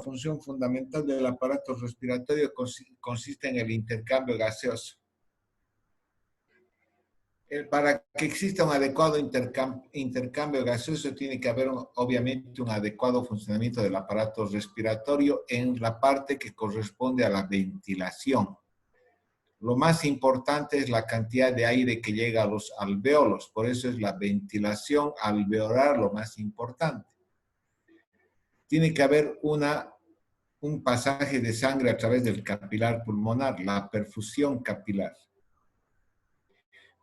función fundamental del aparato respiratorio consiste en el intercambio gaseoso. Para que exista un adecuado intercambio gaseoso tiene que haber obviamente un adecuado funcionamiento del aparato respiratorio en la parte que corresponde a la ventilación. Lo más importante es la cantidad de aire que llega a los alvéolos, por eso es la ventilación alveolar lo más importante. Tiene que haber un pasaje de sangre a través del capilar pulmonar, la perfusión capilar.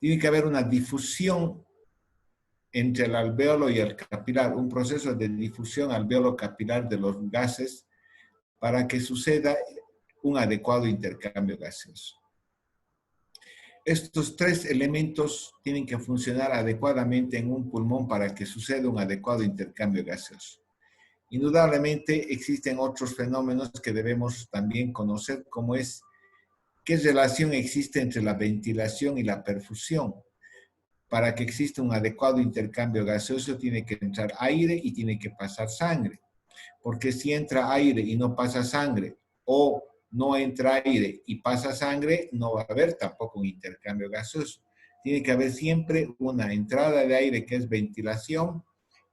Tiene que haber una difusión entre el alvéolo y el capilar, un proceso de difusión alvéolo-capilar de los gases para que suceda un adecuado intercambio gaseoso. Estos tres elementos tienen que funcionar adecuadamente en un pulmón para que suceda un adecuado intercambio gaseoso. Indudablemente existen otros fenómenos que debemos también conocer, como es qué relación existe entre la ventilación y la perfusión. Para que exista un adecuado intercambio gaseoso tiene que entrar aire y tiene que pasar sangre. Porque si entra aire y no pasa sangre, o no entra aire y pasa sangre, no va a haber tampoco un intercambio gaseoso. Tiene que haber siempre una entrada de aire que es ventilación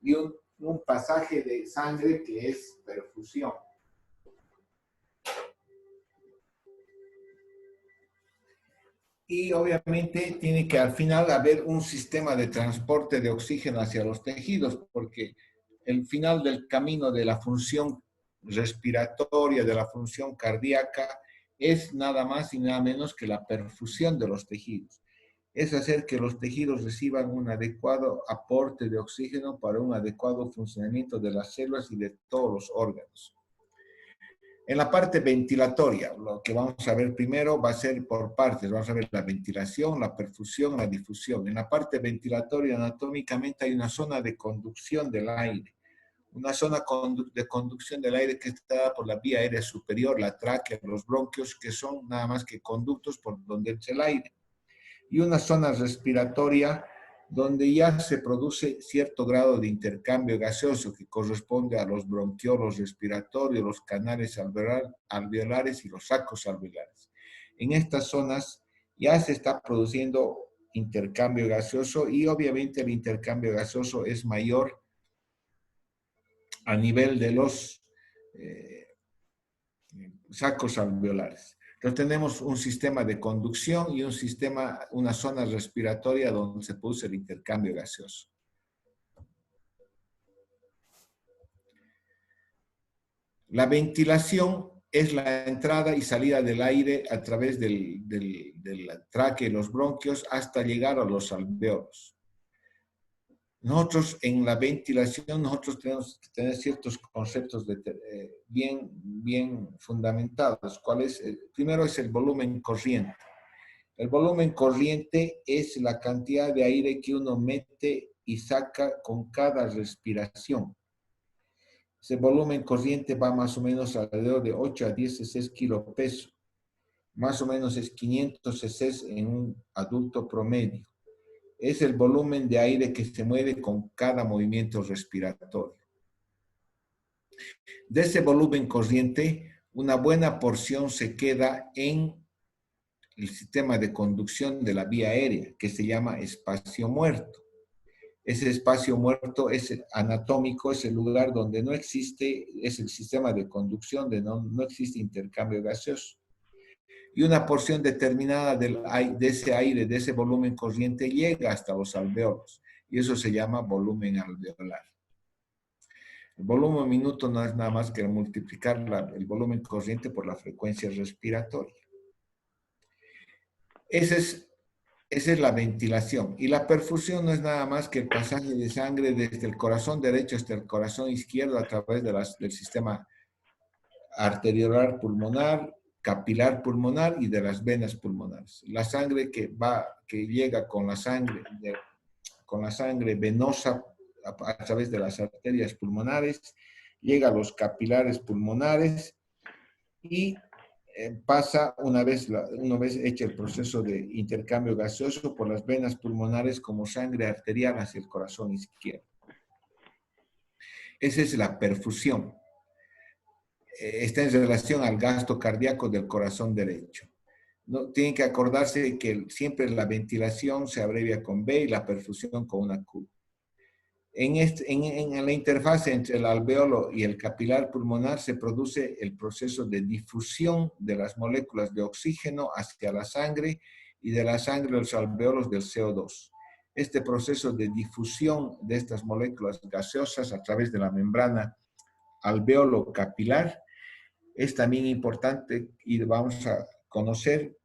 y un pasaje de sangre que es perfusión. Y obviamente tiene que al final haber un sistema de transporte de oxígeno hacia los tejidos, porque el final del camino de la función respiratoria, de la función cardíaca, es nada más y nada menos que la perfusión de los tejidos. Es hacer que los tejidos reciban un adecuado aporte de oxígeno para un adecuado funcionamiento de las células y de todos los órganos. En la parte ventilatoria, lo que vamos a ver primero va a ser por partes. Vamos a ver la ventilación, la perfusión, la difusión. En la parte ventilatoria, anatómicamente, hay una zona de conducción del aire. Una zona de conducción del aire que está dada por la vía aérea superior, la tráquea, los bronquios, que son nada más que conductos por donde entra el aire. Y una zona respiratoria donde ya se produce cierto grado de intercambio gaseoso que corresponde a los bronquiolos respiratorios, los canales alveolares y los sacos alveolares. En estas zonas ya se está produciendo intercambio gaseoso y obviamente el intercambio gaseoso es mayor a nivel de los sacos alveolares. Entonces tenemos un sistema de conducción y una zona respiratoria donde se produce el intercambio gaseoso. La ventilación es la entrada y salida del aire a través de la tráquea y los bronquios hasta llegar a los alvéolos. Nosotros en la ventilación, tenemos que tener ciertos conceptos bien fundamentados. Primero es el volumen corriente. El volumen corriente es la cantidad de aire que uno mete y saca con cada respiración. Ese volumen corriente va más o menos alrededor de 8 a 10 cc kilopeso. Más o menos es 500 cc en un adulto promedio. Es el volumen de aire que se mueve con cada movimiento respiratorio. De ese volumen corriente, una buena porción se queda en el sistema de conducción de la vía aérea, que se llama espacio muerto. Ese espacio muerto es anatómico, es el lugar donde no existe, es el sistema de conducción donde no existe intercambio gaseoso. Y una porción determinada de ese aire, de ese volumen corriente, llega hasta los alvéolos. Y eso se llama volumen alveolar. El volumen minuto no es nada más que multiplicar el volumen corriente por la frecuencia respiratoria. Esa es la ventilación. Y la perfusión no es nada más que el pasaje de sangre desde el corazón derecho hasta el corazón izquierdo a través del sistema arteriolar pulmonar, capilar pulmonar y de las venas pulmonares. La sangre que llega con la sangre venosa a través de las arterias pulmonares, llega a los capilares pulmonares y pasa una vez hecho el proceso de intercambio gaseoso por las venas pulmonares como sangre arterial hacia el corazón izquierdo. Esa es la perfusión. está en relación al gasto cardíaco del corazón derecho. No, tienen que acordarse que siempre la ventilación se abrevia con B y la perfusión con una Q. En la interfase entre el alveolo y el capilar pulmonar se produce el proceso de difusión de las moléculas de oxígeno hacia la sangre y de la sangre a los alveolos del CO2. Este proceso de difusión de estas moléculas gaseosas a través de la membrana alveolo capilar es también importante y vamos a conocer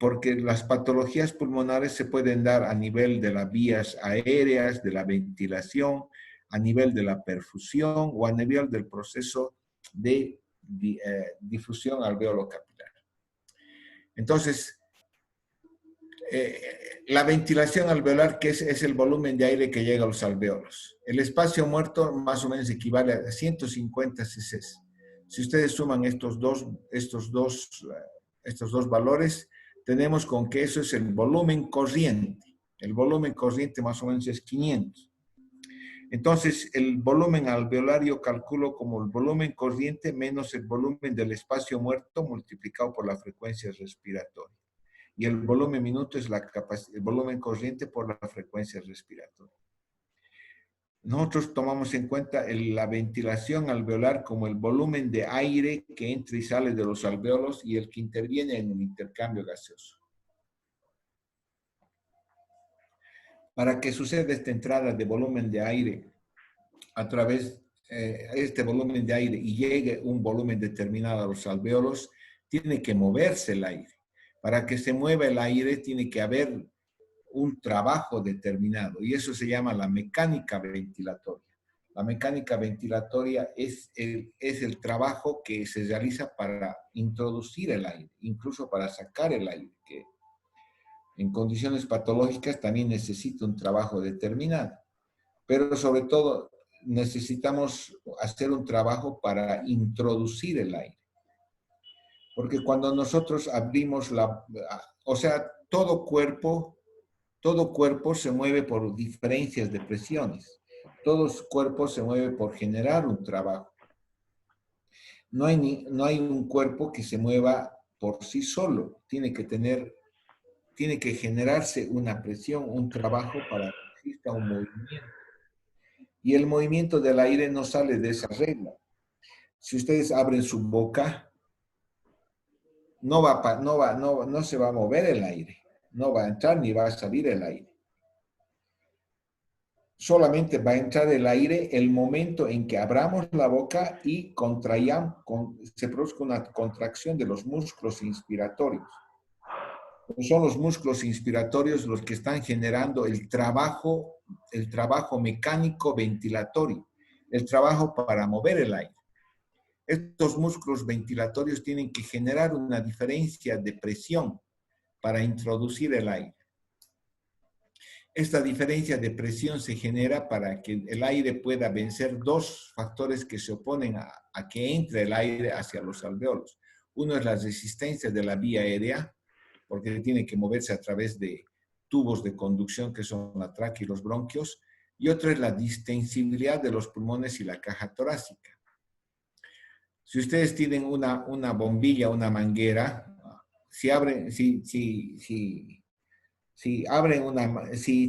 porque las patologías pulmonares se pueden dar a nivel de las vías aéreas, de la ventilación, a nivel de la perfusión o a nivel del proceso de difusión alveolo capilar. Entonces, la ventilación alveolar, que es el volumen de aire que llega a los alveolos. El espacio muerto más o menos equivale a 150 cc. Si ustedes suman estos dos valores, tenemos con que eso es el volumen corriente. El volumen corriente más o menos es 500. Entonces, el volumen alveolar yo calculo como el volumen corriente menos el volumen del espacio muerto multiplicado por la frecuencia respiratoria. Y el volumen minuto es el volumen corriente por la frecuencia respiratoria. Nosotros tomamos en cuenta la ventilación alveolar como el volumen de aire que entra y sale de los alveolos y el que interviene en el intercambio gaseoso. Para que suceda esta entrada de volumen de aire a través de este volumen de aire y llegue un volumen determinado a los alveolos, tiene que moverse el aire. Para que se mueva el aire tiene que haber un trabajo determinado y eso se llama la mecánica ventilatoria. La mecánica ventilatoria es el trabajo que se realiza para introducir el aire, incluso para sacar el aire, que en condiciones patológicas también necesita un trabajo determinado. Pero sobre todo necesitamos hacer un trabajo para introducir el aire. Porque cuando nosotros abrimos todo cuerpo se mueve por diferencias de presiones. Todo cuerpo se mueve por generar un trabajo. No hay un cuerpo que se mueva por sí solo. Tiene que generarse una presión, un trabajo para que exista un movimiento. Y el movimiento del aire no sale de esa regla. Si ustedes abren su boca, no se va a mover el aire. No va a entrar ni va a salir el aire. Solamente va a entrar el aire el momento en que abramos la boca y se produzca una contracción de los músculos inspiratorios. Son los músculos inspiratorios los que están generando el trabajo mecánico ventilatorio, el trabajo para mover el aire. Estos músculos ventilatorios tienen que generar una diferencia de presión para introducir el aire. Esta diferencia de presión se genera para que el aire pueda vencer dos factores que se oponen a que entre el aire hacia los alveolos. Uno es la resistencia de la vía aérea, porque tiene que moverse a través de tubos de conducción que son la tráquea y los bronquios, y otro es la distensibilidad de los pulmones y la caja torácica. Si ustedes tienen una bombilla, una manguera, si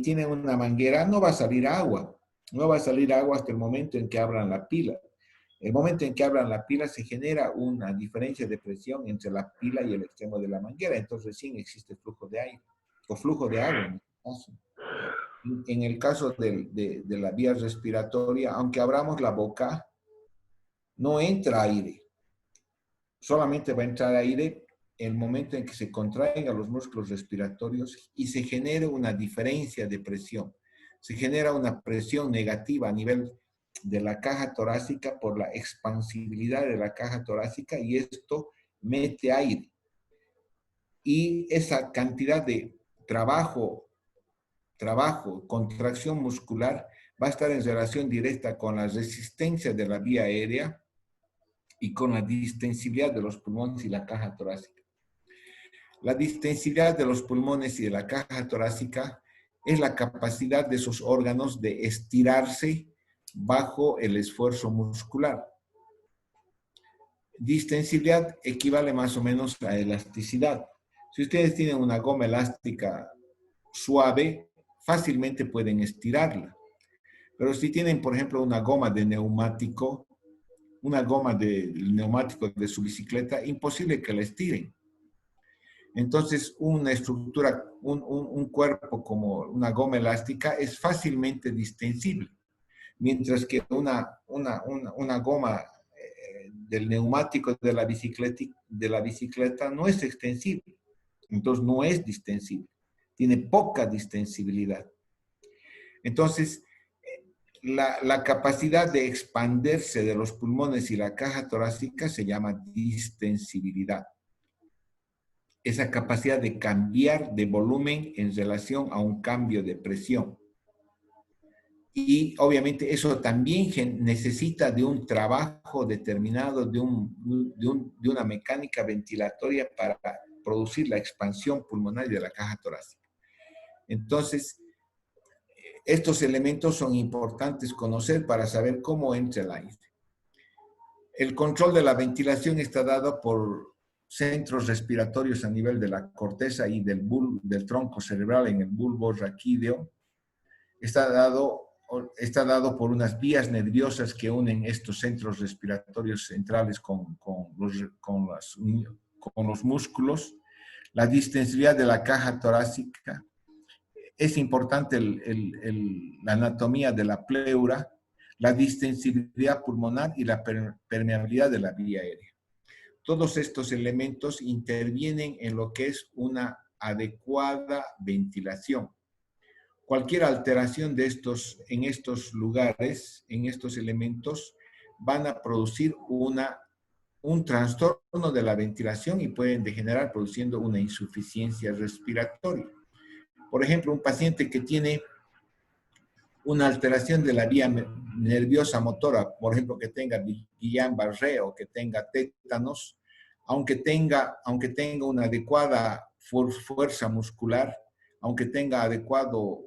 tienen una manguera, no va a salir agua. No va a salir agua hasta el momento en que abran la pila. El momento en que abran la pila se genera una diferencia de presión entre la pila y el extremo de la manguera. Entonces sí existe flujo de aire o flujo de agua en este caso. En el caso de la vía respiratoria, aunque abramos la boca, no entra aire. Solamente va a entrar aire en el momento en que se contraigan los músculos respiratorios y se genere una diferencia de presión. Se genera una presión negativa a nivel de la caja torácica por la expansibilidad de la caja torácica y esto mete aire. Y esa cantidad de trabajo, contracción muscular, va a estar en relación directa con la resistencia de la vía aérea y con la distensibilidad de los pulmones y la caja torácica. La distensibilidad de los pulmones y de la caja torácica es la capacidad de esos órganos de estirarse bajo el esfuerzo muscular. Distensibilidad equivale más o menos a elasticidad. Si ustedes tienen una goma elástica suave, fácilmente pueden estirarla. Pero si tienen, por ejemplo, una goma de neumático, una goma de neumático de su bicicleta, imposible que la estiren. Entonces, una estructura, un cuerpo como una goma elástica es fácilmente distensible, mientras que una goma del neumático de la bicicleta no es extensible, entonces no es distensible, tiene poca distensibilidad. Entonces, la capacidad de expandirse de los pulmones y la caja torácica se llama distensibilidad. Esa capacidad de cambiar de volumen en relación a un cambio de presión. Y obviamente eso también necesita de un trabajo determinado, de una mecánica ventilatoria para producir la expansión pulmonar de la caja torácica. Entonces, estos elementos son importantes conocer para saber cómo entra el aire. El control de la ventilación está dado por centros respiratorios a nivel de la corteza y del tronco cerebral en el bulbo raquídeo. Está dado por unas vías nerviosas que unen estos centros respiratorios centrales con los músculos. La distensibilidad de la caja torácica. Es importante la anatomía de la pleura, la distensibilidad pulmonar y la permeabilidad de la vía aérea. Todos estos elementos intervienen en lo que es una adecuada ventilación. Cualquier alteración en estos lugares, en estos elementos, van a producir un trastorno de la ventilación y pueden degenerar produciendo una insuficiencia respiratoria. Por ejemplo, un paciente que tiene una alteración de la vía nerviosa motora, por ejemplo, que tenga Guillain-Barré o que tenga tétanos, aunque tenga una adecuada fuerza muscular, aunque tenga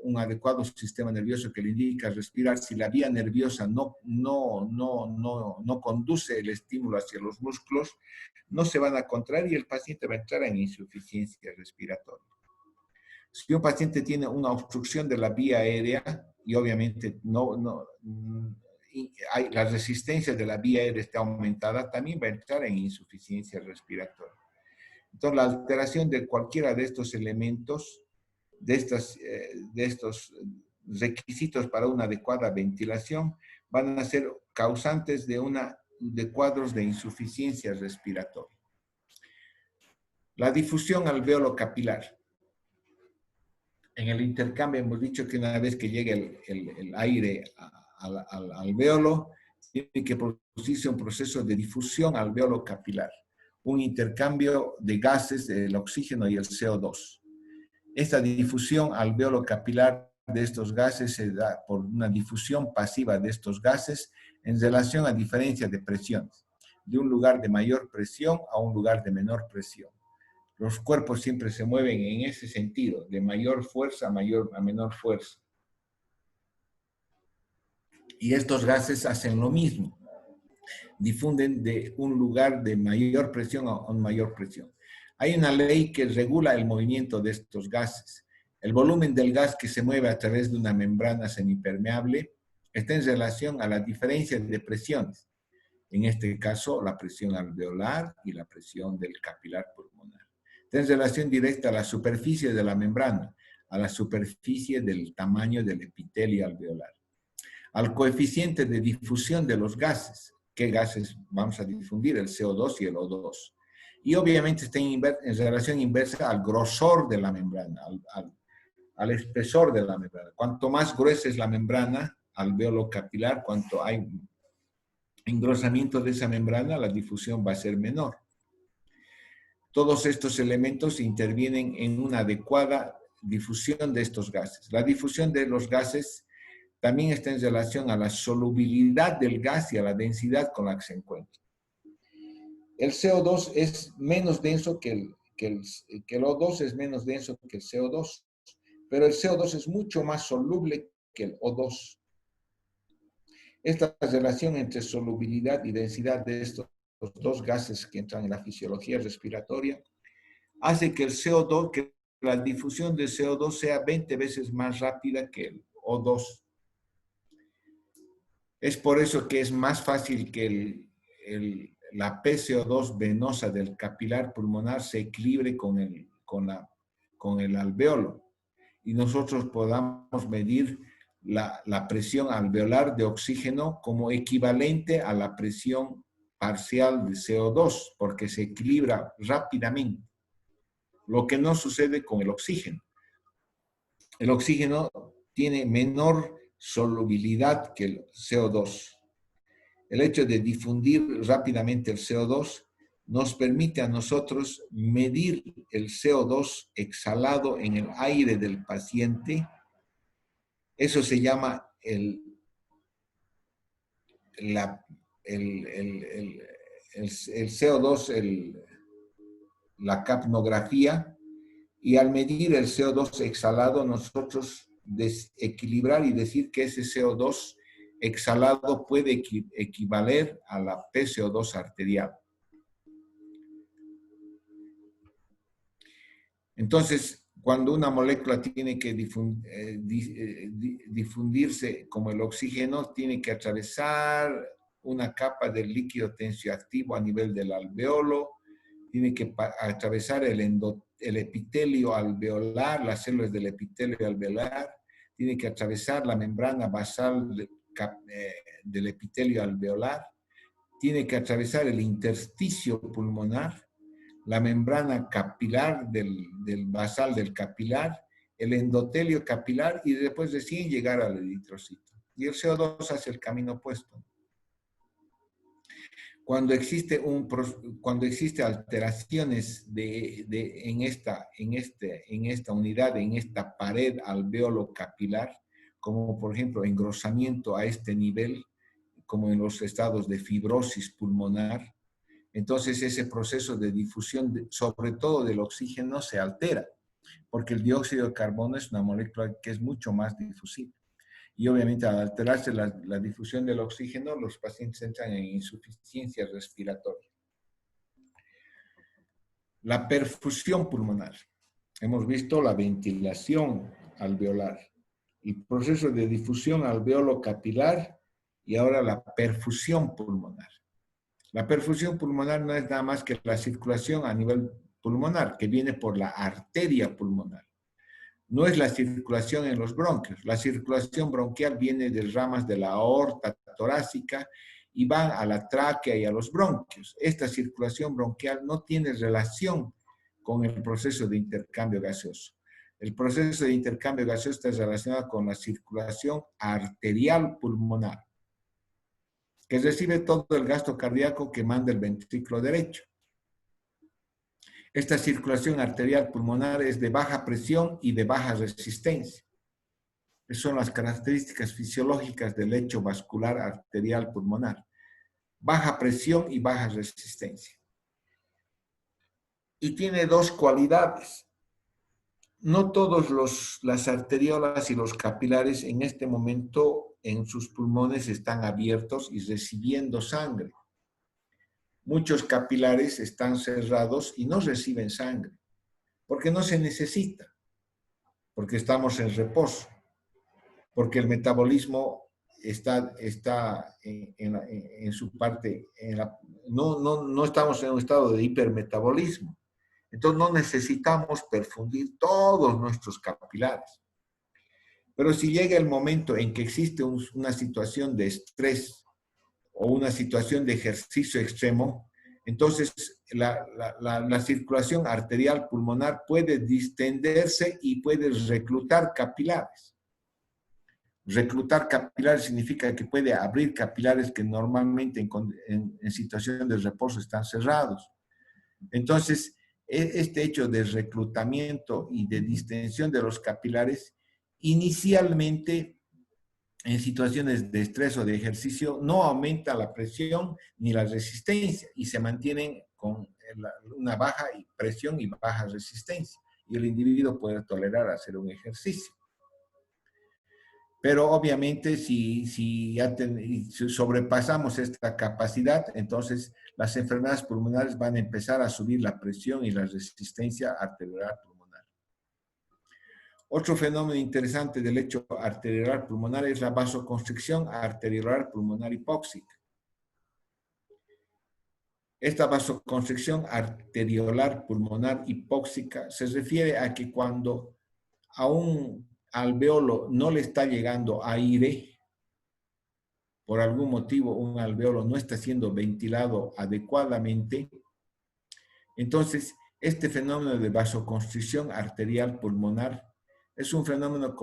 un adecuado sistema nervioso que le indica respirar, si la vía nerviosa no conduce el estímulo hacia los músculos, no se van a contraer y el paciente va a entrar en insuficiencia respiratoria. Si un paciente tiene una obstrucción de la vía aérea y obviamente la resistencia de la vía aérea está aumentada, también va a entrar en insuficiencia respiratoria. Entonces, la alteración de cualquiera de estos elementos, de estos requisitos para una adecuada ventilación, van a ser causantes de cuadros de insuficiencia respiratoria. La difusión alveolo capilar. En el intercambio hemos dicho que una vez que llegue el aire al alvéolo, tiene que producirse un proceso de difusión alveolo capilar, un intercambio de gases, el oxígeno y el CO2. Esta difusión alveolo capilar de estos gases se da por una difusión pasiva de estos gases en relación a diferencia de presiones, de un lugar de mayor presión a un lugar de menor presión. Los cuerpos siempre se mueven en ese sentido, de mayor fuerza a menor fuerza. Y estos gases hacen lo mismo. Difunden de un lugar de mayor presión a una mayor presión. Hay una ley que regula el movimiento de estos gases. El volumen del gas que se mueve a través de una membrana semipermeable está en relación a la diferencia de presiones. En este caso, la presión alveolar y la presión del capilar pulmonar. Está en relación directa a la superficie de la membrana, a la superficie del tamaño del epitelio alveolar, al coeficiente de difusión de los gases. ¿Qué gases vamos a difundir? El CO2 y el O2. Y obviamente está en relación inversa al grosor de la membrana, al espesor de la membrana. Cuanto más gruesa es la membrana alveolo capilar, cuanto hay engrosamiento de esa membrana, la difusión va a ser menor. Todos estos elementos intervienen en una adecuada difusión de estos gases. La difusión de los gases también está en relación a la solubilidad del gas y a la densidad con la que se encuentra. El CO2 es menos denso que el O2 es menos denso que el CO2, pero el CO2 es mucho más soluble que el O2. Esta relación entre solubilidad y densidad de estos dos gases que entran en la fisiología respiratoria, hace que el CO2, que la difusión de CO2 sea 20 veces más rápida que el O2. Es por eso que es más fácil que la PCO2 venosa del capilar pulmonar se equilibre con el alveolo y nosotros podamos medir la presión alveolar de oxígeno como equivalente a la presión parcial de CO2, porque se equilibra rápidamente, lo que no sucede con el oxígeno. El oxígeno tiene menor solubilidad que el CO2. El hecho de difundir rápidamente el CO2 nos permite a nosotros medir el CO2 exhalado en el aire del paciente. Eso se llama el CO2, la capnografía, y al medir el CO2 exhalado, nosotros desequilibrar y decir que ese CO2 exhalado puede equivaler a la PCO2 arterial. Entonces, cuando una molécula tiene que difundirse como el oxígeno, tiene que atravesar una capa del líquido tensioactivo a nivel del alveolo, tiene que atravesar el epitelio alveolar, las células del epitelio alveolar, tiene que atravesar la membrana basal del epitelio alveolar, tiene que atravesar el intersticio pulmonar, la membrana capilar del basal del capilar, el endotelio capilar y después recién llegar al eritrocito. Y el CO2 hace el camino opuesto. Cuando existe alteraciones en esta unidad, en esta pared alveolo capilar, como por ejemplo engrosamiento a este nivel, como en los estados de fibrosis pulmonar, entonces ese proceso de difusión, sobre todo del oxígeno, se altera, porque el dióxido de carbono es una molécula que es mucho más difusiva. Y obviamente al alterarse la difusión del oxígeno, los pacientes entran en insuficiencia respiratoria. La perfusión pulmonar. Hemos visto la ventilación alveolar, el proceso de difusión alveolo capilar y ahora la perfusión pulmonar. La perfusión pulmonar no es nada más que la circulación a nivel pulmonar, que viene por la arteria pulmonar. No es la circulación en los bronquios. La circulación bronquial viene de ramas de la aorta torácica y van a la tráquea y a los bronquios. Esta circulación bronquial no tiene relación con el proceso de intercambio gaseoso. El proceso de intercambio gaseoso está relacionado con la circulación arterial pulmonar, que recibe todo el gasto cardíaco que manda el ventrículo derecho. Esta circulación arterial pulmonar es de baja presión y de baja resistencia. Esas son las características fisiológicas del lecho vascular arterial pulmonar. Baja presión y baja resistencia. Y tiene dos cualidades. No todas las arteriolas y los capilares en este momento en sus pulmones están abiertos y recibiendo sangre. Muchos capilares están cerrados y no reciben sangre, porque no se necesita, porque estamos en reposo, porque el metabolismo está en su parte, no estamos en un estado de hipermetabolismo. Entonces no necesitamos perfundir todos nuestros capilares. Pero si llega el momento en que existe una situación de estrés o una situación de ejercicio extremo, entonces la circulación arterial pulmonar puede distenderse y puede reclutar capilares. Reclutar capilares significa que puede abrir capilares que normalmente en situación de reposo están cerrados. Entonces, este hecho de reclutamiento y de distensión de los capilares, inicialmente en situaciones de estrés o de ejercicio, no aumenta la presión ni la resistencia y se mantienen con una baja presión y baja resistencia. Y el individuo puede tolerar hacer un ejercicio. Pero obviamente si sobrepasamos esta capacidad, entonces las enfermedades pulmonares van a empezar a subir la presión y la resistencia arterial pulmonar. Otro fenómeno interesante del lecho arteriolar pulmonar es la vasoconstricción arteriolar pulmonar hipóxica. Esta vasoconstricción arteriolar pulmonar hipóxica se refiere a que cuando a un alveolo no le está llegando aire, por algún motivo un alveolo no está siendo ventilado adecuadamente, entonces este fenómeno de vasoconstricción arterial pulmonar es un fenómeno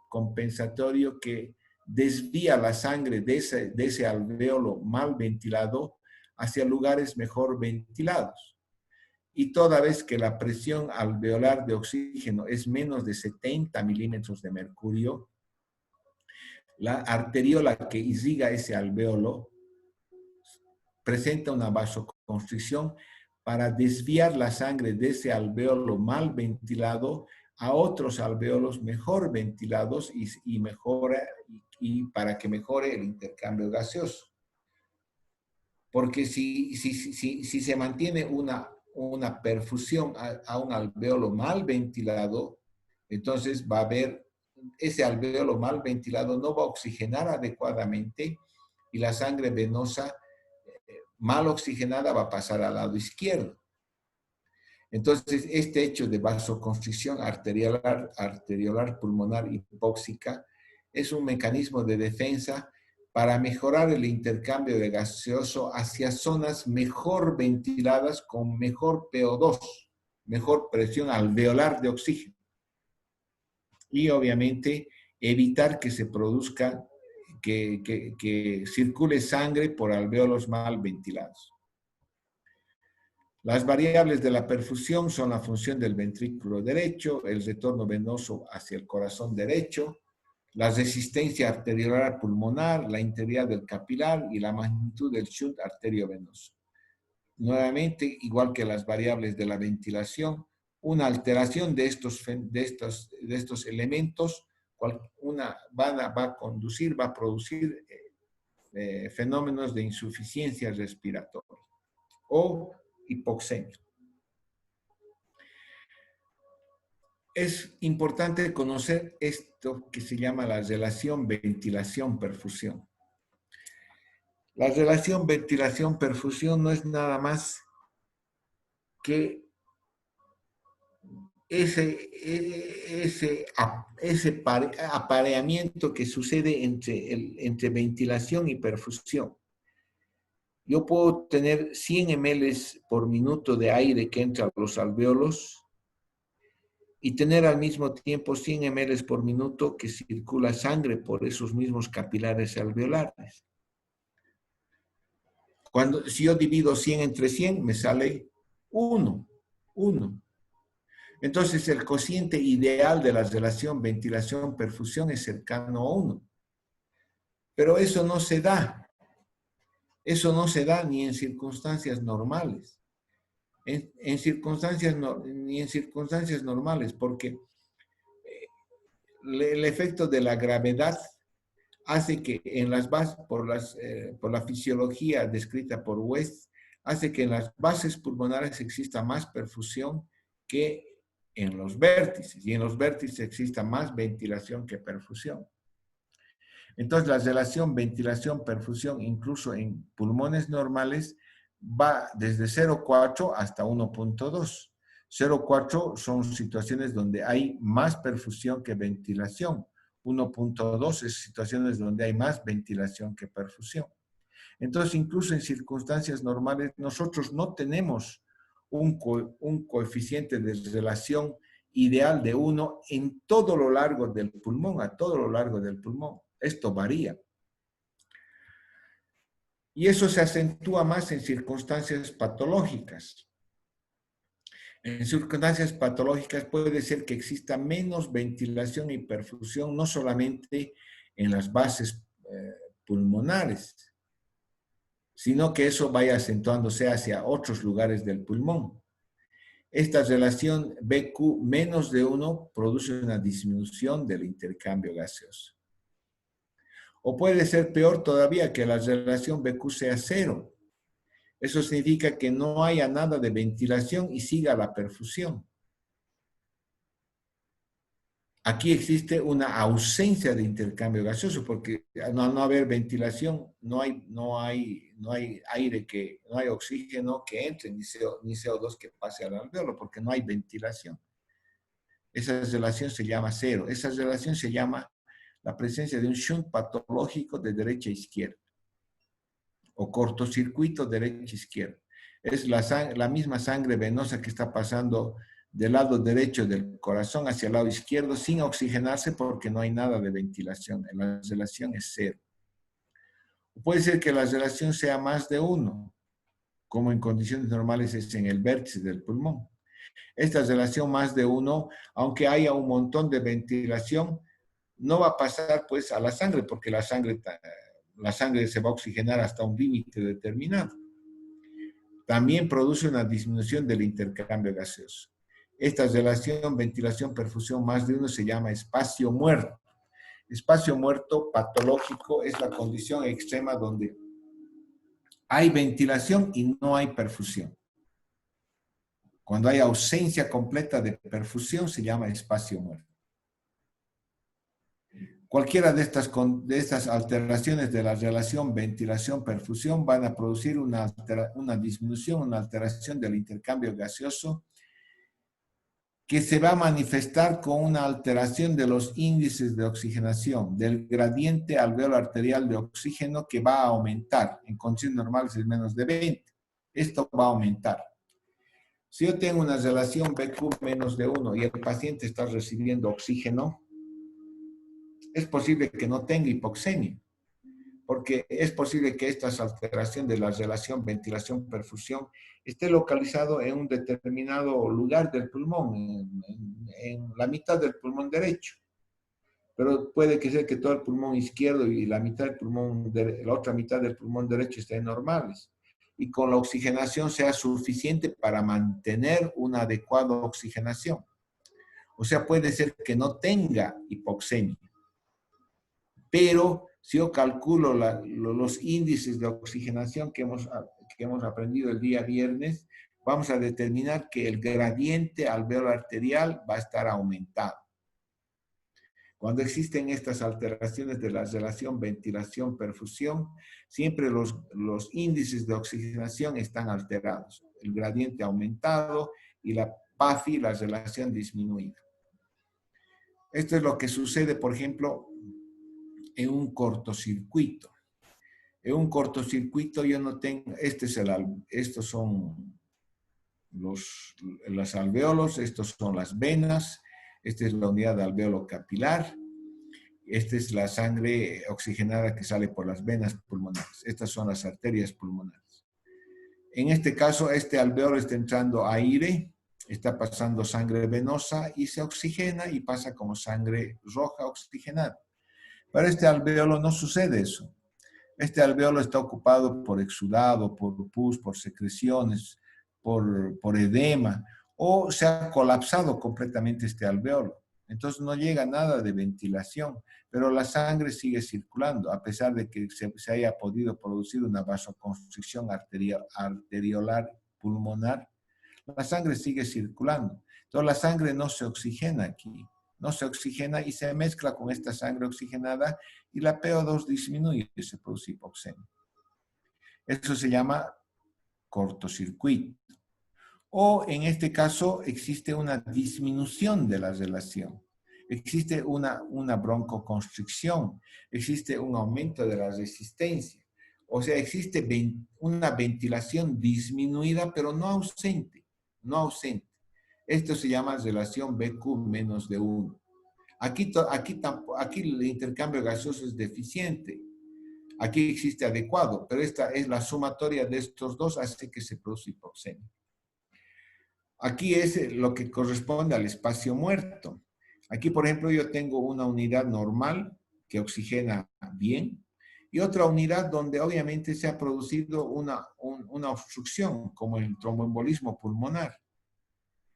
compensatorio que desvía la sangre de ese alveolo mal ventilado hacia lugares mejor ventilados. Y toda vez que la presión alveolar de oxígeno es menos de 70 milímetros de mercurio, la arteriola que irriga ese alveolo presenta una vasoconstricción para desviar la sangre de ese alveolo mal ventilado a otros alveolos mejor ventilados y para que mejore el intercambio gaseoso. Porque si se mantiene una perfusión a un alveolo mal ventilado, entonces va a haber, ese alveolo mal ventilado no va a oxigenar adecuadamente y la sangre venosa mal oxigenada va a pasar al lado izquierdo. Entonces, este hecho de vasoconstricción arteriolar pulmonar hipóxica es un mecanismo de defensa para mejorar el intercambio de gaseoso hacia zonas mejor ventiladas con mejor PO2, mejor presión alveolar de oxígeno. Y obviamente evitar que se produzca, que circule sangre por alveolos mal ventilados. Las variables de la perfusión son la función del ventrículo derecho, el retorno venoso hacia el corazón derecho, la resistencia arteriolar pulmonar, la integridad del capilar y la magnitud del shunt arteriovenoso. Nuevamente, igual que las variables de la ventilación, una alteración de estos elementos va a producir fenómenos de insuficiencia respiratoria o hipoxemia. Es importante conocer esto que se llama la relación ventilación-perfusión. La relación ventilación-perfusión no es nada más que ese apareamiento que sucede entre ventilación y perfusión. Yo puedo tener 100 ml por minuto de aire que entra a los alveolos y tener al mismo tiempo 100 ml por minuto que circula sangre por esos mismos capilares alveolares. Si yo divido 100 entre 100, me sale 1. Entonces, el cociente ideal de la relación ventilación-perfusión es cercano a 1. Pero eso no se da. Eso no se da ni en circunstancias normales. Ni en circunstancias normales, porque el efecto de la gravedad hace que en las bases, por la fisiología descrita por West, hace que en las bases pulmonares exista más perfusión que en los vértices, y en los vértices exista más ventilación que perfusión. Entonces, la relación ventilación-perfusión, incluso en pulmones normales, va desde 0,4 hasta 1,2. 0,4 son situaciones donde hay más perfusión que ventilación. 1,2 es situaciones donde hay más ventilación que perfusión. Entonces, incluso en circunstancias normales, nosotros no tenemos un coeficiente de relación ideal de 1 en todo lo largo del pulmón, a todo lo largo del pulmón. Esto varía. Y eso se acentúa más en circunstancias patológicas. En circunstancias patológicas puede ser que exista menos ventilación y perfusión, no solamente en las bases pulmonares, sino que eso vaya acentuándose hacia otros lugares del pulmón. Esta relación BQ menos de 1 produce una disminución del intercambio gaseoso. O puede ser peor todavía, que la relación BQ sea 0. Eso significa que no haya nada de ventilación y siga la perfusión. Aquí existe una ausencia de intercambio gaseoso, porque al no haber ventilación, no hay aire no hay oxígeno que entre, ni CO2 que pase al alveolo, porque no hay ventilación. Esa relación se llama 0. Esa relación se llama la presencia de un shunt patológico de derecha a izquierda, o cortocircuito derecha-izquierda. Es la misma sangre venosa que está pasando del lado derecho del corazón hacia el lado izquierdo sin oxigenarse porque no hay nada de ventilación. La relación es 0. Puede ser que la relación sea más de 1, como en condiciones normales es en el vértice del pulmón. Esta relación más de 1, aunque haya un montón de ventilación, no va a pasar pues a la sangre, porque la sangre se va a oxigenar hasta un límite determinado. También produce una disminución del intercambio gaseoso. Esta relación ventilación-perfusión más de 1 se llama espacio muerto. Espacio muerto patológico es la condición extrema donde hay ventilación y no hay perfusión. Cuando hay ausencia completa de perfusión se llama espacio muerto. Cualquiera de estas alteraciones de la relación ventilación-perfusión van a producir una disminución, una alteración del intercambio gaseoso que se va a manifestar con una alteración de los índices de oxigenación, del gradiente alveolo arterial de oxígeno, que va a aumentar. En condiciones normales es menos de 20. Esto va a aumentar. Si yo tengo una relación BQ menos de 1 y el paciente está recibiendo oxígeno, es posible que no tenga hipoxemia, porque es posible que esta alteración de la relación ventilación-perfusión esté localizado en un determinado lugar del pulmón, en la mitad del pulmón derecho. Pero puede que sea que todo el pulmón izquierdo y la otra mitad del pulmón derecho estén normales. Y con la oxigenación sea suficiente para mantener una adecuada oxigenación. O sea, puede ser que no tenga hipoxemia. Pero si yo calculo los índices de oxigenación que hemos aprendido el día viernes, vamos a determinar que el gradiente alveolo arterial va a estar aumentado. Cuando existen estas alteraciones de la relación ventilación-perfusión, siempre los índices de oxigenación están alterados. El gradiente aumentado y la PAFI, la relación disminuida. Esto es lo que sucede, por ejemplo, en un cortocircuito. En un cortocircuito yo no tengo, estos son los alveolos, estos son las venas, esta es la unidad de alveolo capilar, esta es la sangre oxigenada que sale por las venas pulmonares, estas son las arterias pulmonares. En este caso, este alveolo está entrando aire, está pasando sangre venosa y se oxigena y pasa como sangre roja oxigenada. Para este alveolo no sucede eso. Este alveolo está ocupado por exudado, por pus, por secreciones, por edema, o se ha colapsado completamente este alveolo. Entonces no llega nada de ventilación, pero la sangre sigue circulando, a pesar de que se haya podido producir una vasoconstricción arteriolar pulmonar. La sangre sigue circulando. Entonces la sangre no se oxigena aquí. No se oxigena y se mezcla con esta sangre oxigenada y la PO2 disminuye y se produce hipoxemia. Eso se llama cortocircuito. O en este caso existe una disminución de la relación. Existe una broncoconstricción, existe un aumento de la resistencia. O sea, existe una ventilación disminuida, pero no ausente. No ausente. Esto se llama relación BQ menos de 1. Aquí el intercambio gaseoso es deficiente. Aquí existe adecuado, pero esta es la sumatoria de estos dos, hace que se produce hipoxemia. Aquí es lo que corresponde al espacio muerto. Aquí, por ejemplo, yo tengo una unidad normal que oxigena bien y otra unidad donde obviamente se ha producido una obstrucción, como el tromboembolismo pulmonar.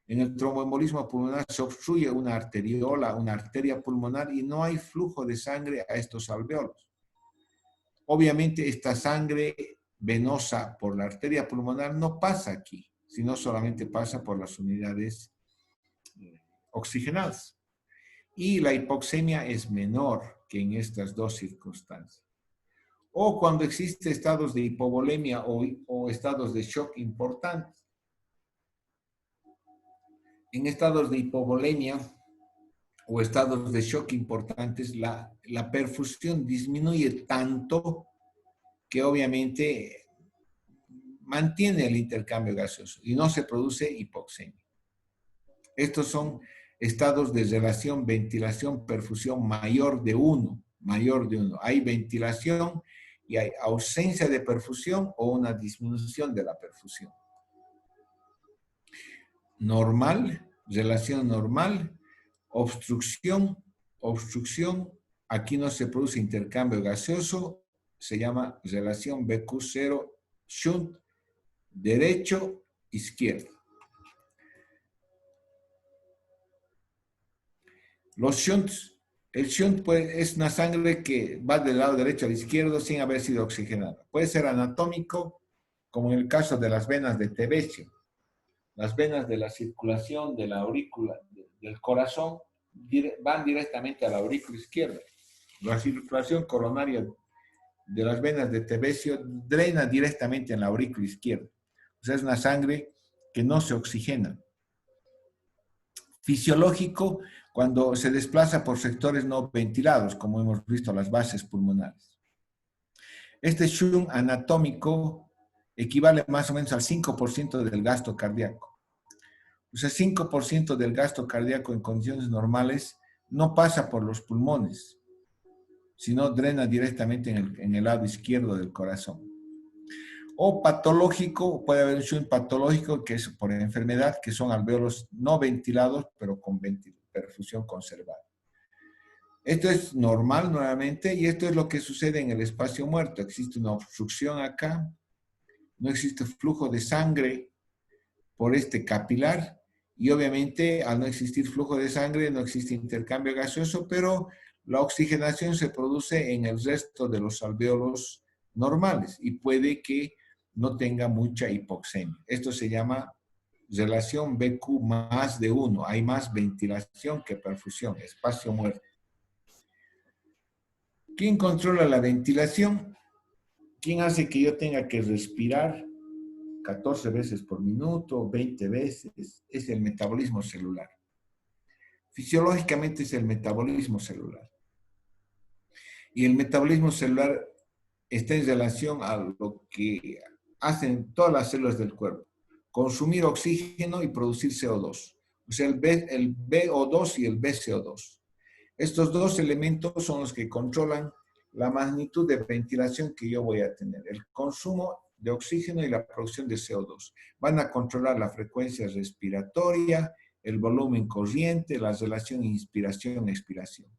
En el tromboembolismo pulmonar se obstruye una arteriola, una arteria pulmonar y no hay flujo de sangre a estos alvéolos. Obviamente esta sangre venosa por la arteria pulmonar no pasa aquí, sino solamente pasa por las unidades oxigenadas. Y la hipoxemia es menor que en estas dos circunstancias. O cuando existe estados de hipovolemia o estados de shock importantes. En estados de hipovolemia o estados de shock importantes, la perfusión disminuye tanto que obviamente mantiene el intercambio gaseoso y no se produce hipoxemia. Estos son estados de relación ventilación-perfusión mayor de 1, mayor de 1. Hay ventilación y hay ausencia de perfusión o una disminución de la perfusión. Normal, relación normal, obstrucción, aquí no se produce intercambio gaseoso, se llama relación BQ0 shunt, derecho, izquierdo. Los shunts, el shunt pues, es una sangre que va del lado derecho al izquierdo sin haber sido oxigenada. Puede ser anatómico, como en el caso de las venas de Tevesio. Las venas de la circulación de la aurícula, del corazón, van directamente a la aurícula izquierda. La circulación coronaria de las venas de Tevesio drena directamente en la aurícula izquierda. O sea, es una sangre que no se oxigena. Fisiológico, cuando se desplaza por sectores no ventilados, como hemos visto las bases pulmonares. Este shunt anatómico equivale más o menos al 5% del gasto cardíaco. O sea, 5% del gasto cardíaco en condiciones normales no pasa por los pulmones, sino drena directamente en el lado izquierdo del corazón. O patológico, puede haber un shunt patológico que es por enfermedad, que son alvéolos no ventilados, pero con perfusión conservada. Esto es normal nuevamente y esto es lo que sucede en el espacio muerto. Existe una obstrucción acá, no existe flujo de sangre por este capilar y obviamente al no existir flujo de sangre no existe intercambio gaseoso, pero la oxigenación se produce en el resto de los alvéolos normales y puede que no tenga mucha hipoxemia. Esto se llama relación BQ más de 1. Hay más ventilación que perfusión, espacio muerto. ¿Quién controla la ventilación? ¿Quién hace que yo tenga que respirar 14 veces por minuto, 20 veces? Es el metabolismo celular. Fisiológicamente es el metabolismo celular. Y el metabolismo celular está en relación a lo que hacen todas las células del cuerpo. Consumir oxígeno y producir CO2. O sea, el BO2 y el BCO2. Estos dos elementos son los que controlan la magnitud de ventilación que yo voy a tener. El consumo de oxígeno y la producción de CO2. Van a controlar la frecuencia respiratoria, el volumen corriente, la relación inspiración-expiración.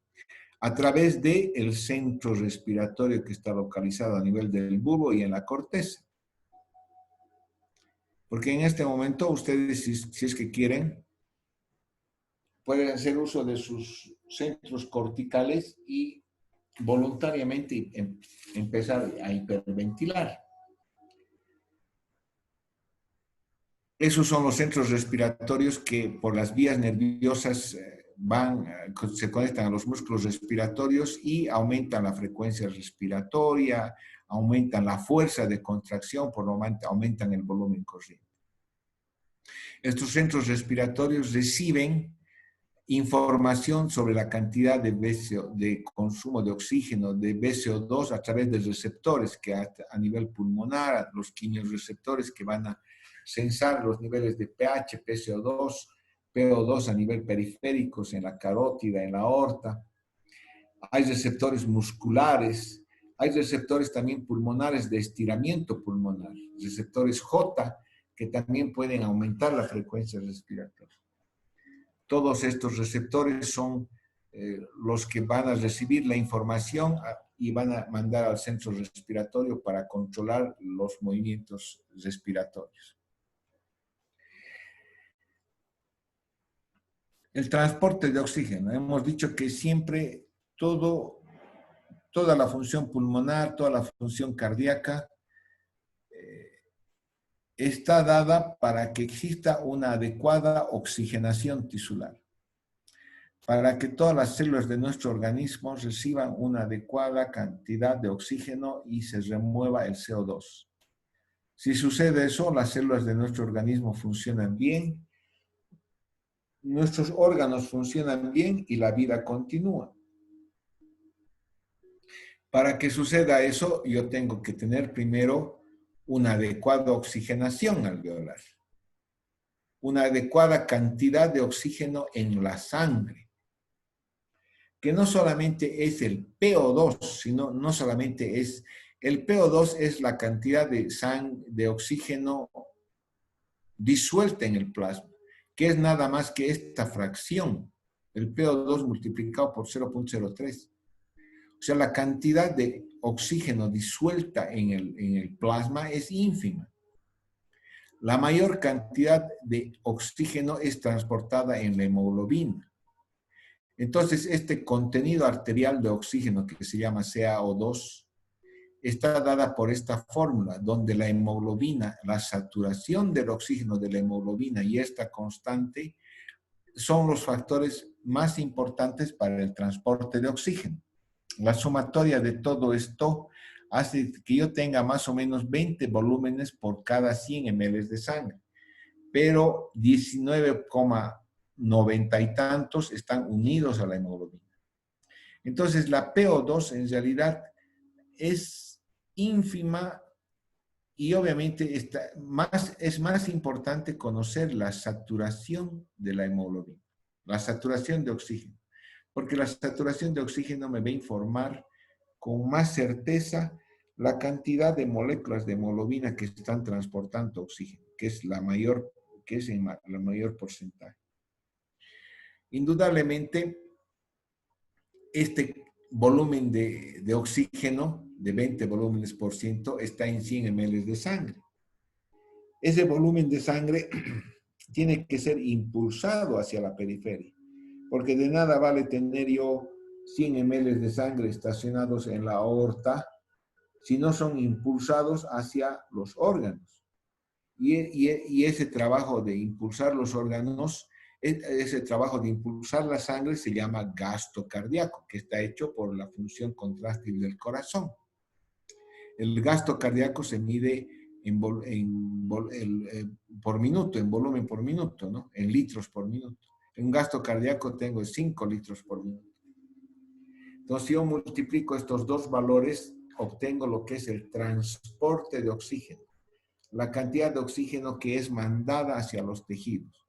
A través del centro respiratorio que está localizado a nivel del bulbo y en la corteza. Porque en este momento ustedes, si es que quieren, pueden hacer uso de sus centros corticales y voluntariamente empezar a hiperventilar. Esos son los centros respiratorios que por las vías nerviosas se conectan a los músculos respiratorios y aumentan la frecuencia respiratoria, aumentan la fuerza de contracción, por lo tanto aumentan el volumen corriente. Estos centros respiratorios reciben información sobre la cantidad de consumo de oxígeno, de BCO2 a través de receptores que a nivel pulmonar, los quimiorreceptores que van a sensar los niveles de pH, PCO2, PO2 a nivel periféricos en la carótida, en la aorta. Hay receptores musculares, hay receptores también pulmonares de estiramiento pulmonar, receptores J que también pueden aumentar la frecuencia respiratoria. Todos estos receptores son los que van a recibir la información y van a mandar al centro respiratorio para controlar los movimientos respiratorios. El transporte de oxígeno. Hemos dicho que siempre toda la función pulmonar, toda la función cardíaca está dada para que exista una adecuada oxigenación tisular, para que todas las células de nuestro organismo reciban una adecuada cantidad de oxígeno y se remueva el CO2. Si sucede eso, las células de nuestro organismo funcionan bien, nuestros órganos funcionan bien y la vida continúa. Para que suceda eso, yo tengo que tener primero una adecuada oxigenación alveolar, una adecuada cantidad de oxígeno en la sangre, que no solamente es el PO2, sino no solamente es, el PO2 es la cantidad de oxígeno disuelta en el plasma, que es nada más que esta fracción, el PO2 multiplicado por 0.03. O sea, la cantidad de oxígeno disuelta en el plasma es ínfima. La mayor cantidad de oxígeno es transportada en la hemoglobina. Entonces, este contenido arterial de oxígeno, que se llama CaO2, está dada por esta fórmula, donde la hemoglobina, la saturación del oxígeno de la hemoglobina y esta constante son los factores más importantes para el transporte de oxígeno. La sumatoria de todo esto hace que yo tenga más o menos 20 volúmenes por cada 100 ml de sangre, pero 19,90 y tantos están unidos a la hemoglobina. Entonces, la PO2 en realidad es ínfima y obviamente es más importante conocer la saturación de la hemoglobina, la saturación de oxígeno, porque la saturación de oxígeno me va a informar con más certeza la cantidad de moléculas de hemoglobina que están transportando oxígeno, que es la mayor porcentaje. Indudablemente, este volumen de oxígeno de 20 volúmenes por ciento está en 100 ml de sangre. Ese volumen de sangre tiene que ser impulsado hacia la periferia, porque de nada vale tener yo 100 ml de sangre estacionados en la aorta si no son impulsados hacia los órganos. Y ese trabajo de impulsar los órganos, ese trabajo de impulsar la sangre se llama gasto cardíaco, que está hecho por la función contráctil del corazón. El gasto cardíaco se mide por minuto, en volumen por minuto, ¿no? En litros por minuto. Un gasto cardíaco tengo 5 litros por minuto. Entonces, si yo multiplico estos dos valores, obtengo lo que es el transporte de oxígeno, la cantidad de oxígeno que es mandada hacia los tejidos.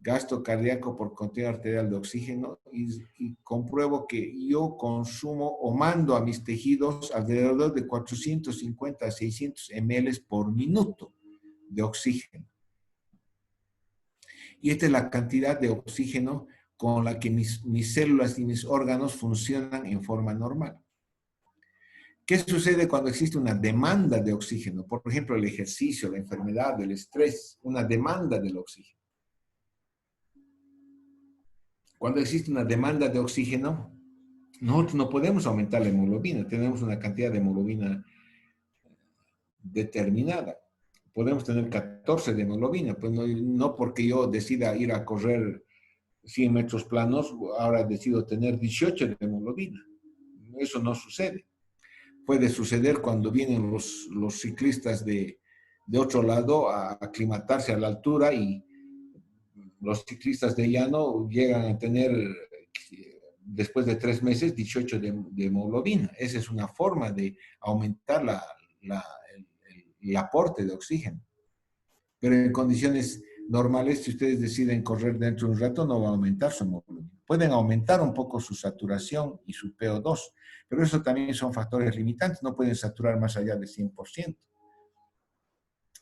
Gasto cardíaco por contenido arterial de oxígeno y compruebo que yo consumo o mando a mis tejidos alrededor de 450 a 600 ml por minuto de oxígeno. Y esta es la cantidad de oxígeno con la que mis células y mis órganos funcionan en forma normal. ¿Qué sucede cuando existe una demanda de oxígeno? Por ejemplo, el ejercicio, la enfermedad, el estrés, una demanda del oxígeno. Cuando existe una demanda de oxígeno, nosotros no podemos aumentar la hemoglobina, tenemos una cantidad de hemoglobina determinada. Podemos tener 14 de hemoglobina, pues no porque yo decida ir a correr 100 metros planos, ahora decido tener 18 de hemoglobina. Eso no sucede. Puede suceder cuando vienen los ciclistas de otro lado a aclimatarse a la altura y los ciclistas de llano llegan a tener, después de 3 meses, 18 de hemoglobina. Esa es una forma de aumentar el aporte de oxígeno. Pero en condiciones normales, si ustedes deciden correr dentro de un rato, no va a aumentar su hemoglobina. Pueden aumentar un poco su saturación y su PO2, pero eso también son factores limitantes. No pueden saturar más allá de 100%.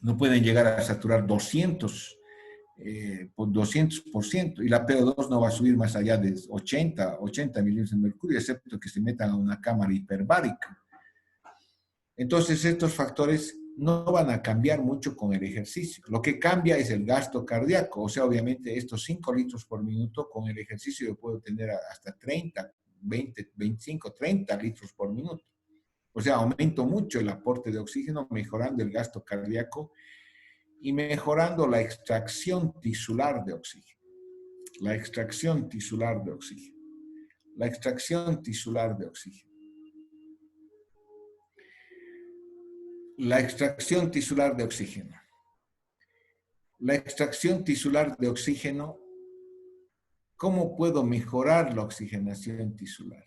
No pueden llegar a saturar 200%, y la PO2 no va a subir más allá de 80 milímetros de mercurio, excepto que se metan a una cámara hiperbárica. Entonces, estos factores no van a cambiar mucho con el ejercicio. Lo que cambia es el gasto cardíaco. O sea, obviamente estos 5 litros por minuto con el ejercicio yo puedo tener hasta 30, 20, 25, 30 litros por minuto. O sea, aumento mucho el aporte de oxígeno, mejorando el gasto cardíaco y mejorando la extracción tisular de oxígeno. La extracción tisular de oxígeno. La extracción tisular de oxígeno. La extracción tisular de oxígeno. La extracción tisular de oxígeno, ¿cómo puedo mejorar la oxigenación tisular?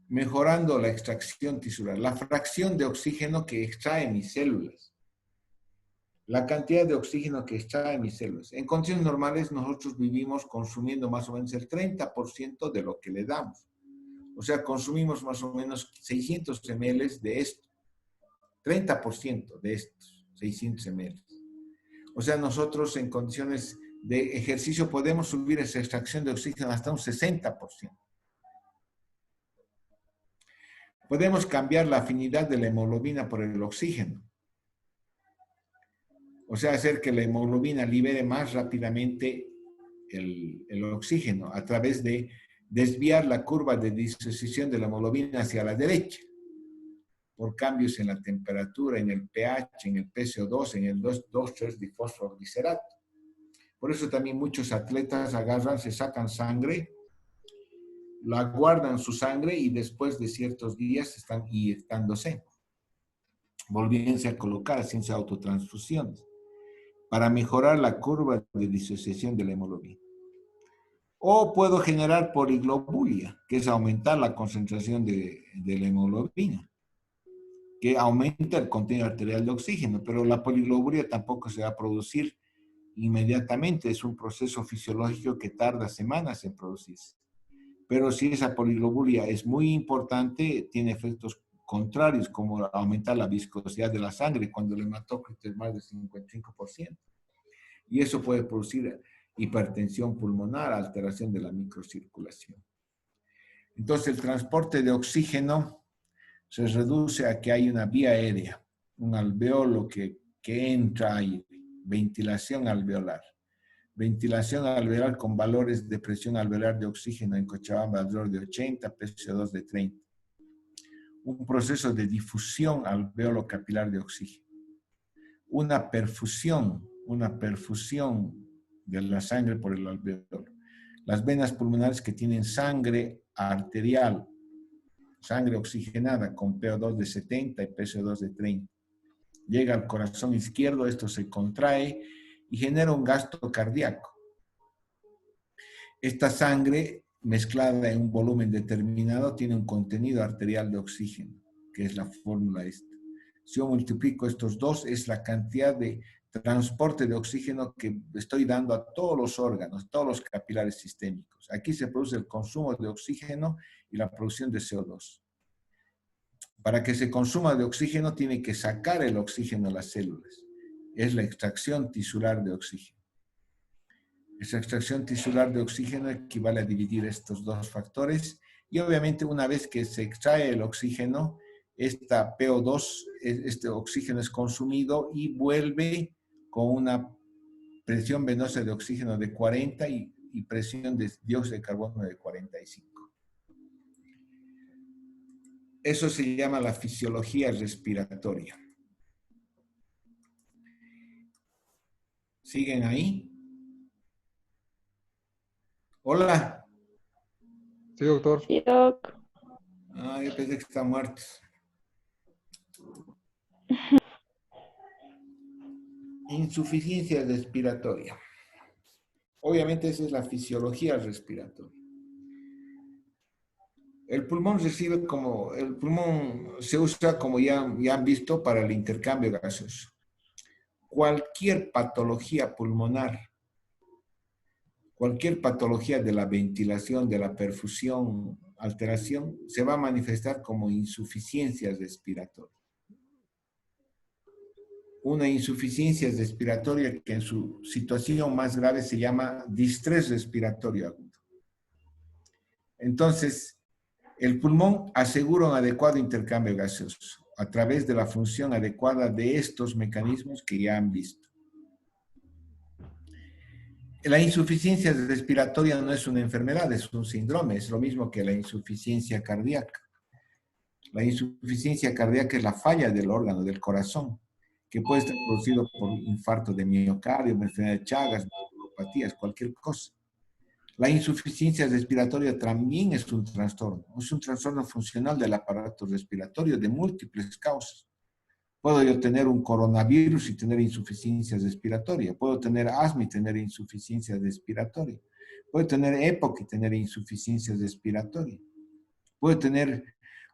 Mejorando la extracción tisular, la fracción de oxígeno que extrae mis células, la cantidad de oxígeno que extrae mis células. En condiciones normales nosotros vivimos consumiendo más o menos el 30% de lo que le damos. O sea, consumimos más o menos 600 ml de esto, 30% de estos 600 ml. O sea, nosotros en condiciones de ejercicio podemos subir esa extracción de oxígeno hasta un 60%. Podemos cambiar la afinidad de la hemoglobina por el oxígeno. O sea, hacer que la hemoglobina libere más rápidamente el oxígeno a través de desviar la curva de disociación de la hemoglobina hacia la derecha por cambios en la temperatura, en el pH, en el PCO2, en el 2,3 difosfoglicerato. Por eso también muchos atletas agarran, se sacan sangre, la guardan su sangre y después de ciertos días están inyectándose, volviéndose a colocar, haciendo autotransfusiones, para mejorar la curva de disociación de la hemoglobina. O puedo generar poliglobulia, que es aumentar la concentración de la hemoglobina, que aumenta el contenido arterial de oxígeno, pero la poliglobulia tampoco se va a producir inmediatamente, es un proceso fisiológico que tarda semanas en producirse. Pero si esa poliglobulia es muy importante, tiene efectos contrarios, como aumentar la viscosidad de la sangre cuando el hematócrito es más del 55%. Y eso puede producir hipertensión pulmonar, alteración de la microcirculación. Entonces, el transporte de oxígeno se reduce a que hay una vía aérea, un alveolo que entra aire, ventilación alveolar. Ventilación alveolar con valores de presión alveolar de oxígeno en Cochabamba alrededor de 80, PCO2 de 30. Un proceso de difusión alveolo capilar de oxígeno. Una perfusión de la sangre por el alveolo. Las venas pulmonares que tienen sangre arterial, sangre oxigenada con PO2 de 70 y PCO2 de 30. Llega al corazón izquierdo, esto se contrae y genera un gasto cardíaco. Esta sangre mezclada en un volumen determinado tiene un contenido arterial de oxígeno, que es la fórmula esta. Si yo multiplico estos dos, es la cantidad de transporte de oxígeno que estoy dando a todos los órganos, todos los capilares sistémicos. Aquí se produce el consumo de oxígeno y la producción de CO2. Para que se consuma de oxígeno, tiene que sacar el oxígeno a las células. Es la extracción tisular de oxígeno. Esa extracción tisular de oxígeno equivale a dividir estos dos factores y obviamente una vez que se extrae el oxígeno, esta PO2, este oxígeno es consumido y vuelve con una presión venosa de oxígeno de 40 y presión de dióxido de carbono de 45. Eso se llama la fisiología respiratoria. ¿Siguen ahí? Hola. Sí, doctor. Sí, doc. Ah, yo pensé que están muertos. Insuficiencia respiratoria. Obviamente esa es la fisiología respiratoria. El pulmón se usa como ya han visto para el intercambio gaseoso. Cualquier patología pulmonar, cualquier patología de la ventilación, de la perfusión, alteración, se va a manifestar como insuficiencia respiratoria. Una insuficiencia respiratoria que en su situación más grave se llama distrés respiratorio agudo. Entonces, el pulmón asegura un adecuado intercambio gaseoso. a través de la función adecuada de estos mecanismos que ya han visto. La insuficiencia respiratoria no es una enfermedad, es un síndrome, es lo mismo que la insuficiencia cardíaca. La insuficiencia cardíaca es la falla del órgano, del corazón, que puede estar producido por infarto de miocardio, enfermedad de Chagas, neuropatías, cualquier cosa. La insuficiencia respiratoria también es un trastorno funcional del aparato respiratorio de múltiples causas. Puedo yo tener un coronavirus y tener insuficiencia respiratoria. Puedo tener asma y tener insuficiencia respiratoria. Puedo tener EPOC y tener insuficiencia respiratoria. Puedo tener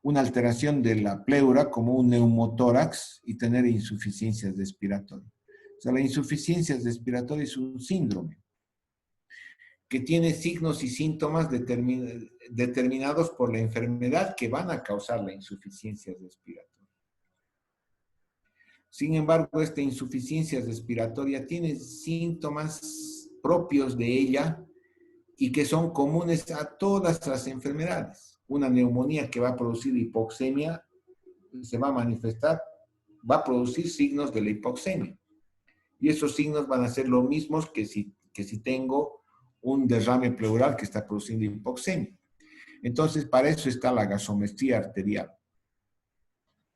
una alteración de la pleura como un neumotórax y tener insuficiencia respiratoria. O sea, la insuficiencia respiratoria es un síndrome que tiene signos y síntomas determinados por la enfermedad que van a causar la insuficiencia respiratoria. Sin embargo, esta insuficiencia respiratoria tiene síntomas propios de ella y que son comunes a todas las enfermedades. Una neumonía que va a producir hipoxemia se va a manifestar, va a producir signos de la hipoxemia. Y esos signos van a ser los mismos que si tengo un derrame pleural que está produciendo hipoxemia. Entonces, para eso está la gasometría arterial,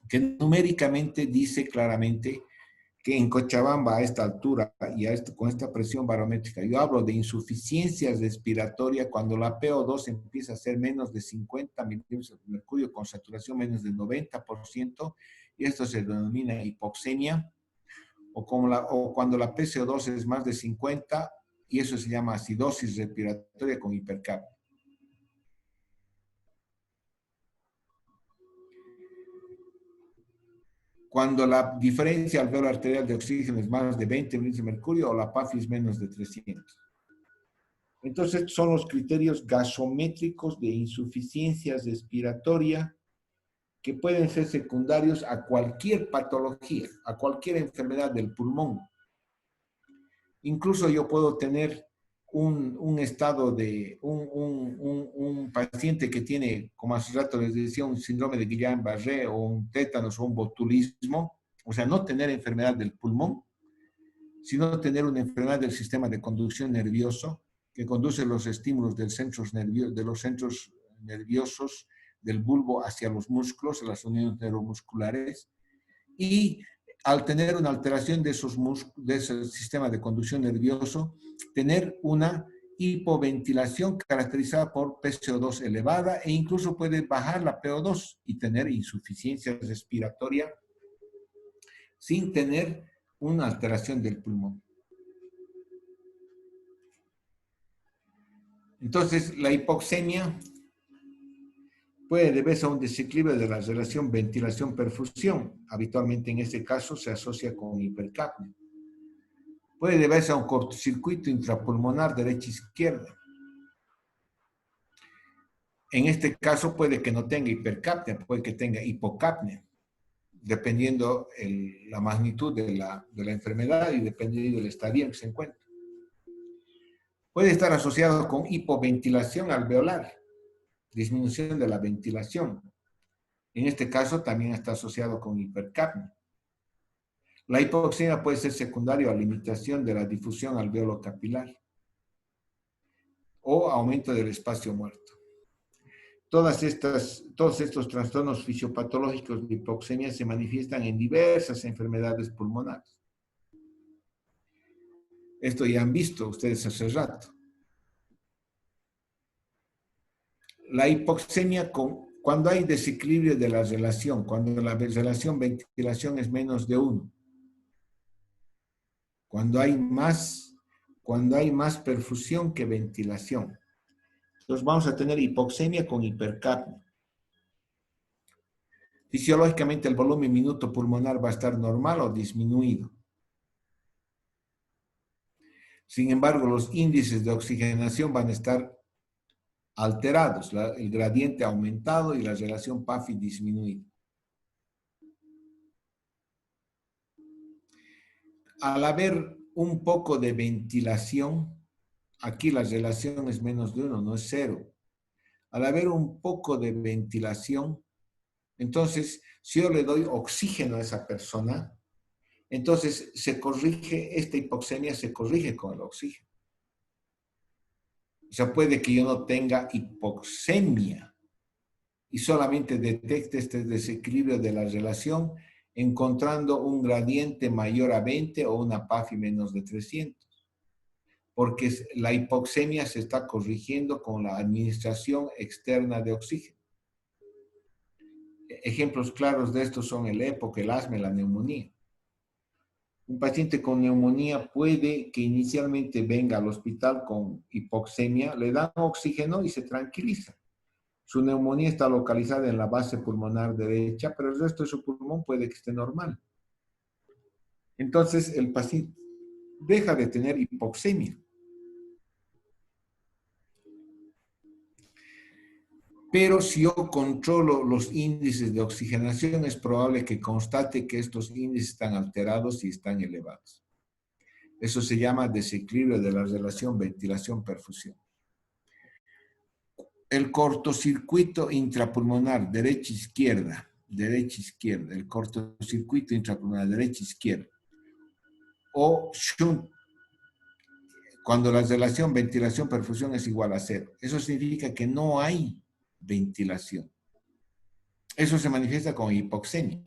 que numéricamente dice claramente que en Cochabamba a esta altura y con esta presión barométrica, yo hablo de insuficiencia respiratoria cuando la PO2 empieza a ser menos de 50 milímetros de mercurio con saturación menos del 90%, y esto se denomina hipoxemia, o cuando la PCO2 es más de 50, y eso se llama acidosis respiratoria con hipercapnia. Cuando la diferencia alveolar arterial de oxígeno es más de 20 milímetros de mercurio o la PAFI es menos de 300. Entonces, son los criterios gasométricos de insuficiencia respiratoria que pueden ser secundarios a cualquier patología, a cualquier enfermedad del pulmón. Incluso yo puedo tener un estado de un paciente que tiene, como hace rato les decía, un síndrome de Guillain-Barré o un tétanos o un botulismo, o sea, no tener enfermedad del pulmón, sino tener una enfermedad del sistema de conducción nervioso que conduce los estímulos de los centros nerviosos del bulbo hacia los músculos, a las uniones neuromusculares, y al tener una alteración de ese sistema de conducción nervioso, tener una hipoventilación caracterizada por PCO2 elevada e incluso puede bajar la PO2 y tener insuficiencia respiratoria sin tener una alteración del pulmón. Entonces, la hipoxemia puede deberse a un desequilibrio de la relación ventilación-perfusión. Habitualmente en este caso se asocia con hipercapnia. Puede deberse a un cortocircuito intrapulmonar derecha-izquierda. En este caso puede que no tenga hipercapnia, puede que tenga hipocapnia, dependiendo la magnitud de la enfermedad y dependiendo del estadio en que se encuentra. Puede estar asociado con hipoventilación alveolar, disminución de la ventilación. En este caso también está asociado con hipercapnia. La hipoxemia puede ser secundaria a limitación de la difusión alveolo-capilar o aumento del espacio muerto. Todos estos trastornos fisiopatológicos de hipoxemia se manifiestan en diversas enfermedades pulmonares. Esto ya han visto ustedes hace rato. La hipoxemia cuando hay desequilibrio de la relación, cuando la relación ventilación es menos de 1, cuando hay más perfusión que ventilación. Entonces vamos a tener hipoxemia con hipercapnia. Fisiológicamente el volumen minuto pulmonar va a estar normal o disminuido. Sin embargo, los índices de oxigenación van a estar alterados, el gradiente aumentado y la relación PAFI disminuida. Al haber un poco de ventilación, aquí la relación es menos de 1, no es 0. Al haber un poco de ventilación, Entonces, si yo le doy oxígeno a esa persona, entonces se corrige, esta hipoxemia se corrige con el oxígeno. O sea, puede que yo no tenga hipoxemia y solamente detecte este desequilibrio de la relación encontrando un gradiente mayor a 20 o una PAFI menos de 300. Porque la hipoxemia se está corrigiendo con la administración externa de oxígeno. Ejemplos claros de esto son el EPOC, el asma y la neumonía. Un paciente con neumonía puede que inicialmente venga al hospital con hipoxemia, le dan oxígeno y se tranquiliza. Su neumonía está localizada en la base pulmonar derecha, pero el resto de su pulmón puede que esté normal. Entonces, el paciente deja de tener hipoxemia. Pero si yo controlo los índices de oxigenación, es probable que constate que estos índices están alterados y están elevados. Eso se llama desequilibrio de la relación ventilación-perfusión. El cortocircuito intrapulmonar, derecha-izquierda, el cortocircuito intrapulmonar, derecha-izquierda. O shunt, cuando la relación ventilación-perfusión es igual a 0. Eso significa que no hay ventilación. Eso se manifiesta con hipoxemia.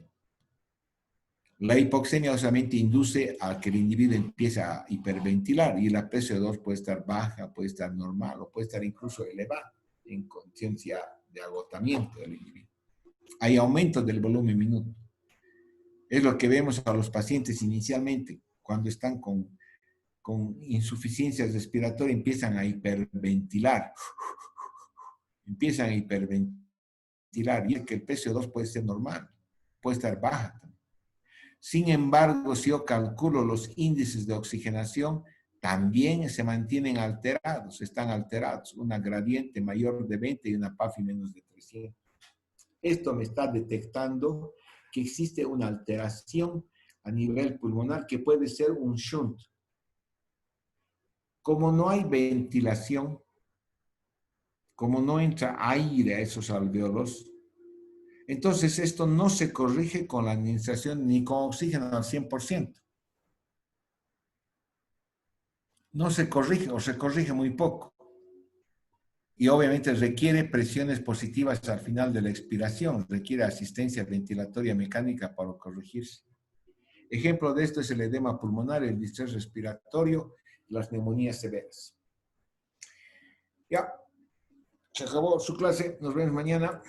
La hipoxemia solamente induce a que el individuo empiece a hiperventilar y la PCO2 puede estar baja, puede estar normal o puede estar incluso elevada en conciencia de agotamiento del individuo. Hay aumento del volumen minuto. Es lo que vemos a los pacientes inicialmente cuando están con insuficiencia respiratoria, empiezan a hiperventilar. Empiezan a hiperventilar y es que el PCO2 puede ser normal, puede estar baja. Sin embargo, si yo calculo los índices de oxigenación, también se mantienen alterados, están alterados, una gradiente mayor de 20 y una PAFI menos de 300. Esto me está detectando que existe una alteración a nivel pulmonar que puede ser un shunt. Como no hay ventilación, como no entra aire a esos alvéolos, entonces esto no se corrige con la administración ni con oxígeno al 100%. No se corrige o se corrige muy poco. Y obviamente requiere presiones positivas al final de la expiración, requiere asistencia ventilatoria mecánica para corregirse. Ejemplo de esto es el edema pulmonar, el distrés respiratorio, las neumonías severas. Ya, se acabó su clase, nos vemos mañana.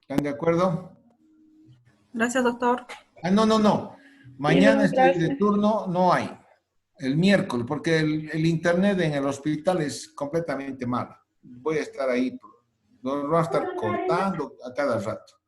¿Están de acuerdo? Gracias, doctor. No. Mañana Sí, estoy de gracias. turno, no hay. El miércoles, porque el internet en el hospital es completamente malo. Voy a estar ahí, nos va a estar cortando a cada rato.